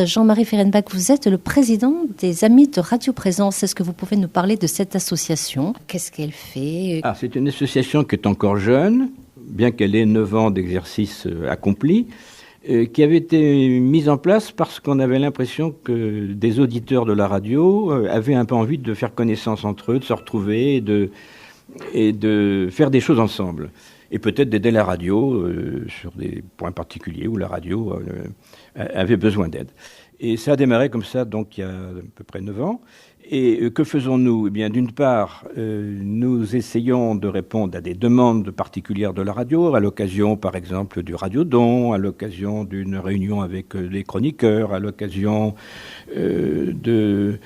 Jean-Marie Fehrenbach, vous êtes le président des Amis de Radio Présence. Est-ce que vous pouvez nous parler de cette association ? Qu'est-ce qu'elle fait ? C'est une association qui est encore jeune, bien qu'elle ait 9 ans d'exercice accompli, qui avait été mise en place parce qu'on avait l'impression que des auditeurs de la radio avaient un peu envie de faire connaissance entre eux, de se retrouver et de faire des choses ensemble. Et peut-être d'aider la radio sur des points particuliers où la radio avait besoin d'aide. Et ça a démarré comme ça, donc il y a à peu près 9 ans. Et que faisons-nous ? Eh bien, d'une part, nous essayons de répondre à des demandes particulières de la radio, à l'occasion, par exemple, du radiodon, à l'occasion d'une réunion avec les chroniqueurs, à l'occasion de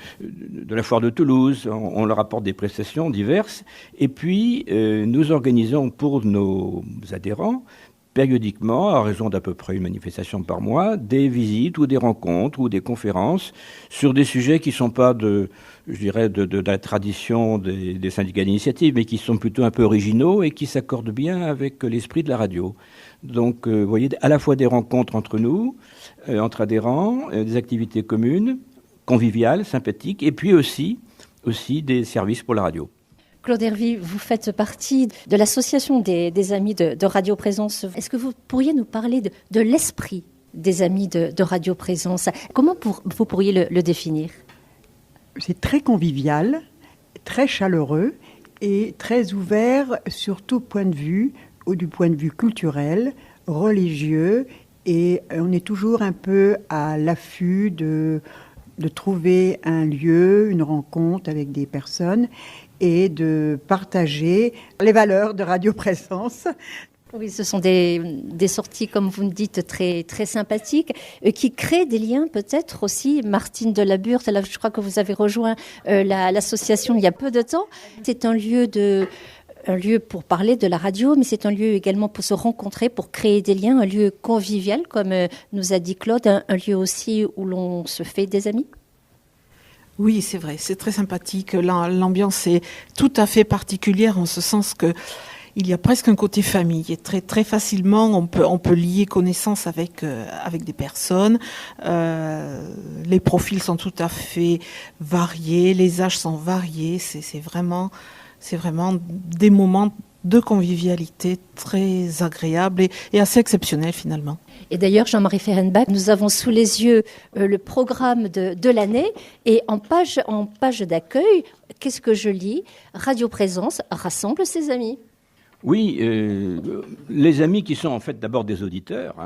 la foire de Toulouse. On leur apporte des prestations diverses. Et puis, nous organisons pour nos adhérents, périodiquement, à raison d'à peu près une manifestation par mois, des visites ou des rencontres ou des conférences sur des sujets qui ne sont pas de la tradition des syndicats d'initiative, mais qui sont plutôt un peu originaux et qui s'accordent bien avec l'esprit de la radio. Donc, vous voyez, à la fois des rencontres entre nous, entre adhérents, des activités communes, conviviales, sympathiques, et puis aussi des services pour la radio. Claude Hervy, vous faites partie de l'association des Amis de Radio Présence. Est-ce que vous pourriez nous parler de l'esprit des Amis de Radio Présence ? Comment vous pourriez le définir ? C'est très convivial, très chaleureux et très ouvert sur tout point de vue, ou du point de vue culturel, religieux, et on est toujours un peu à l'affût de trouver un lieu, une rencontre avec des personnes et de partager les valeurs de Radio Présence. Oui, ce sont des sorties, comme vous me dites, très, très sympathiques, qui créent des liens peut-être aussi. Martine Delaburde, là, je crois que vous avez rejoint l'association il y a peu de temps. C'est un lieu pour parler de la radio, mais c'est un lieu également pour se rencontrer, pour créer des liens, un lieu convivial, comme nous a dit Claude, un lieu aussi où l'on se fait des amis. Oui, c'est vrai, c'est très sympathique. L'ambiance est tout à fait particulière en ce sens que il y a presque un côté famille. Et très très facilement, on peut lier connaissance avec des personnes. Les profils sont tout à fait variés, les âges sont variés. C'est vraiment des moments de convivialité très agréables et assez exceptionnels finalement. Et d'ailleurs, Jean-Marie Fehrenbach, nous avons sous les yeux le programme de l'année et en page d'accueil, qu'est-ce que je lis ? Radio Présence rassemble ses amis. Oui, les amis qui sont en fait d'abord des auditeurs,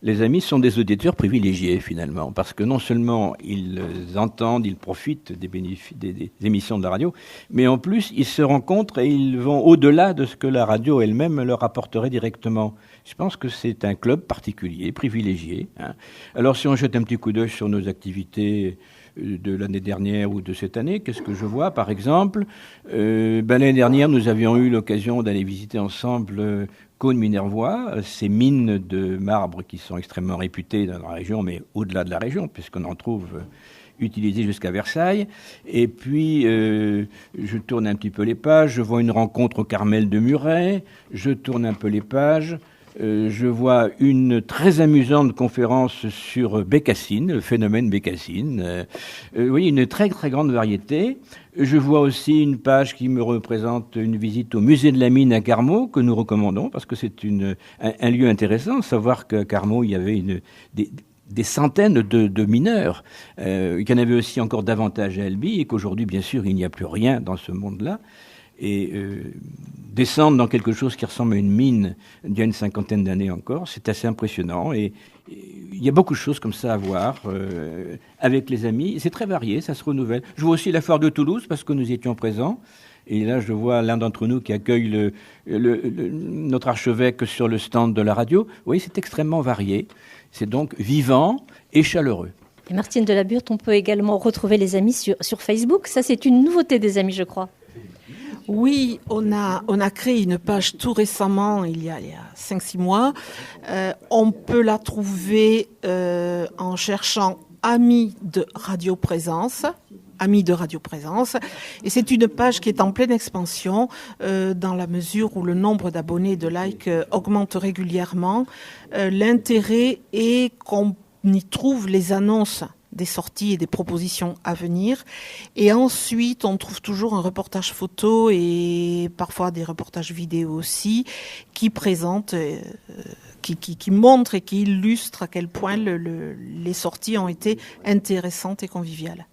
les amis sont des auditeurs privilégiés finalement, parce que non seulement ils entendent, ils profitent des émissions de la radio, mais en plus ils se rencontrent et ils vont au-delà de ce que la radio elle-même leur apporterait directement. Je pense que c'est un club particulier, privilégié. Alors si on jette un petit coup d'œil sur nos activités de l'année dernière ou de cette année, qu'est-ce que je vois par exemple l'année dernière, nous avions eu l'occasion d'aller visiter ensemble Caunes-Minervois, ces mines de marbre qui sont extrêmement réputées dans la région, mais au-delà de la région, puisqu'on en trouve utilisées jusqu'à Versailles. Et puis, je tourne un petit peu les pages, je vois une rencontre au Carmel de Muret, je tourne un peu les pages, je vois une très amusante conférence sur Bécassine, le phénomène Bécassine. Oui, une très très grande variété. Je vois aussi une page qui me représente une visite au musée de la mine à Carmaux, que nous recommandons, parce que c'est un lieu intéressant. Savoir qu'à Carmaux, il y avait des centaines de mineurs, qu'il y en avait aussi encore davantage à Albi, et qu'aujourd'hui, bien sûr, il n'y a plus rien dans ce monde-là. Et descendre dans quelque chose qui ressemble à une mine d'il y a une cinquantaine d'années encore, c'est assez impressionnant. Et il y a beaucoup de choses comme ça à voir avec les amis. C'est très varié, ça se renouvelle. Je vois aussi la foire de Toulouse parce que nous y étions présents. Et là, je vois l'un d'entre nous qui accueille notre archevêque sur le stand de la radio. Oui, c'est extrêmement varié. C'est donc vivant et chaleureux. Et Martine Delaburde, on peut également retrouver les amis sur Facebook. Ça, c'est une nouveauté des amis, je crois. Oui, on a créé une page tout récemment, il y a 5-6 mois. On peut la trouver en cherchant Amis de Radio Présence. Amis de Radio Présence. Et c'est une page qui est en pleine expansion dans la mesure où le nombre d'abonnés et de likes augmente régulièrement. L'intérêt est qu'on y trouve les annonces des sorties et des propositions à venir. Et ensuite, on trouve toujours un reportage photo et parfois des reportages vidéo aussi qui présentent, qui montrent et qui illustrent à quel point les sorties ont été intéressantes et conviviales.